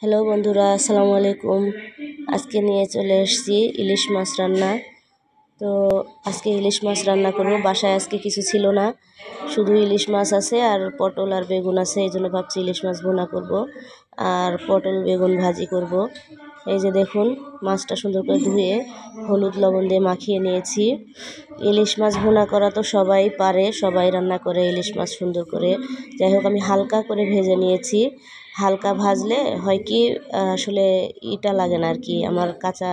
Hello বন্ধুরা, আসসালামু আলাইকুম। আজকে নিয়ে চলে এসেছি ইলিশ মাছ রান্না। তো আজকে ইলিশ মাছ রান্না করব। বাসায় আজকে কিছু ছিল না, শুধু ইলিশ মাছ আছে আর পটল আর বেগুন আছে। এই জন্য ভাবছি ইলিশ মাছ ভুনা করব আর পটল বেগুন ভাজি করব। এই যে দেখুন, মাছটা সুন্দর করে ধুয়ে হলুদ লবণ দিয়ে মাখিয়ে নিয়েছি। ইলিশ মাছ ভুনা করা তো সবাই পারে, সবাই রান্না করে ইলিশ মাছ সুন্দর করে। যাই হোক, আমি হালকা করে ভেজে নিয়েছি। হালকা ভাজলে হয় কি, আসলে ইটা লাগে না আর কি, আমার কাঁচা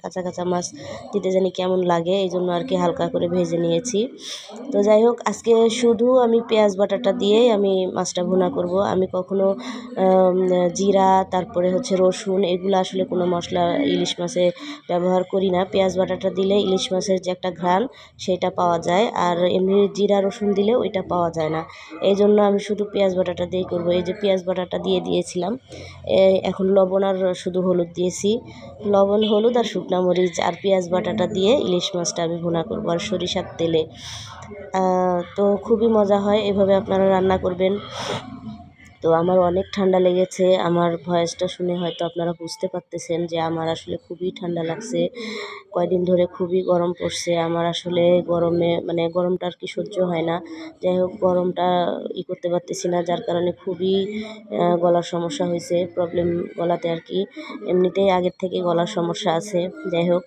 কাঁচা কাঁচা মাছ দিতে জানি কেমন লাগে, এই জন্য আর কি হালকা করে ভেজে নিয়েছি। তো যাই হোক, আজকে শুধু আমি পেঁয়াজ বাটাটা দিয়েই আমি মাছটা ভুনা করব। আমি কখনো জিরা, তারপরে হচ্ছে রসুন, এগুলো আসলে কোনো মশলা ইলিশ মাছে ব্যবহার করি না। পেঁয়াজ বাটাটা দিলে ইলিশ মাছের যে একটা ঘ্রাণ, সেটা পাওয়া যায়, আর এমনি জিরা রসুন দিলে ওইটা পাওয়া যায় না। এই জন্য আমি শুধু পেঁয়াজ বাটাটা দিয়েই করব। এই যে পেঁয়াজ বাটাটা দিয়ে দিয়েছিলাম, এখন লবণ আর শুধু হলুদ দিয়েছি। লবণ, হলুদ আর শুকনা মরিচ আর পেঁয়াজ বাটাটা দিয়ে ইলিশ মাছটা আমি ভুনা করব আর সরিষার তেলে। তো খুবই মজা হয়, এভাবে আপনারা রান্না করবেন। তো আমার অনেক ঠান্ডা লেগেছে, আমার ভয়েসটা শুনে হয়তো আপনারা বুঝতে পারতেছেন যে আমার আসলে খুবই ঠান্ডা লাগছে। কয়দিন ধরে খুবই গরম পড়ছে, আমার আসলে গরমে গরমটা আর কি সহ্য হয় না। যাই হোক, গরমটা করতে পারতেছি না, যার কারণে খুবই গলার সমস্যা হয়েছে, প্রবলেম গলাতে আর কি। এমনিতেই আগের থেকে গলার সমস্যা আছে। যাই হোক,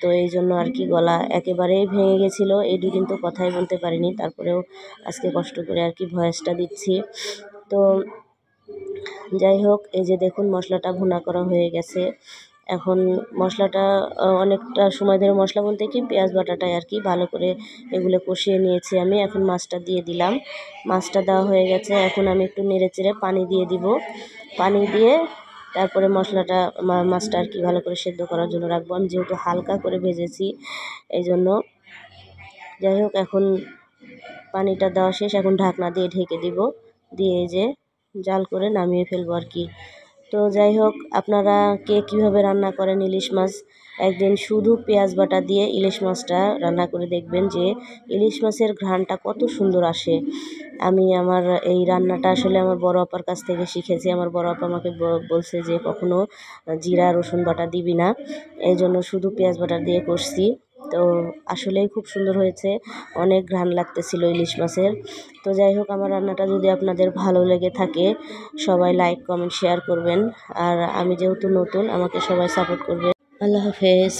তো এই জন্য আর কি গলা একেবারেই ভেঙে গেছিলো। এই দুদিন তো কথাই বলতে পারিনি, তারপরেও আজকে কষ্ট করে আর কি ভয়েসটা দিচ্ছি। তো যাই হোক, এই যে দেখুন, মশলাটা ভুনা করা হয়ে গেছে। এখন মশলাটা অনেকটা সময় ধরে, মশলা বলতে কি পেঁয়াজ বাটাটাই আর কি, ভালো করে এগুলো কষিয়ে নিয়েছি আমি। এখন মাছটা দিয়ে দিলাম, মাছটা দেওয়া হয়ে গেছে। এখন আমি একটু নেড়ে চেড়ে পানি দিয়ে দিব। পানি দিয়ে তারপরে মাছটা আর কি ভালো করে সেদ্ধ করার জন্য রাখবো। আমি যেহেতু হালকা করে ভেজেছি, এই জন্য। যাই হোক, এখন পানিটা দেওয়া শেষ, এখন ঢাকনা দিয়ে ঢেকে দিব, দিয়ে যে জাল করে নামিয়ে ফেলবো আর কি। তো যাই হোক, আপনারা কে কীভাবে রান্না করেন ইলিশ মাছ, একদিন শুধু পেঁয়াজ বাটা দিয়ে ইলিশ মাছটা রান্না করে দেখবেন যে ইলিশ মাছের ঘ্রাণটা কত সুন্দর আসে। আমি আমার এই রান্নাটা আসলে আমার বড় আপার কাছ থেকে শিখেছি। আমার বড় আপা আমাকে বলছে যে কখনো জিরা রসুন বাটা দিবি না, এই জন্য শুধু পেঁয়াজ বাটা দিয়ে করছি। তো আসলেই খুব সুন্দর হয়েছে, অনেক ঘ্রাণ লাগতেছিল ইলিশ মাছের। তো যাই হোক, আমার রান্নাটা যদি আপনাদের ভালো লেগে থাকে, সবাই লাইক কমেন্ট শেয়ার করবেন। আর আমি যেহেতু নতুন, আমাকে সবাই সাপোর্ট করবে। আল্লাহ হাফেজ।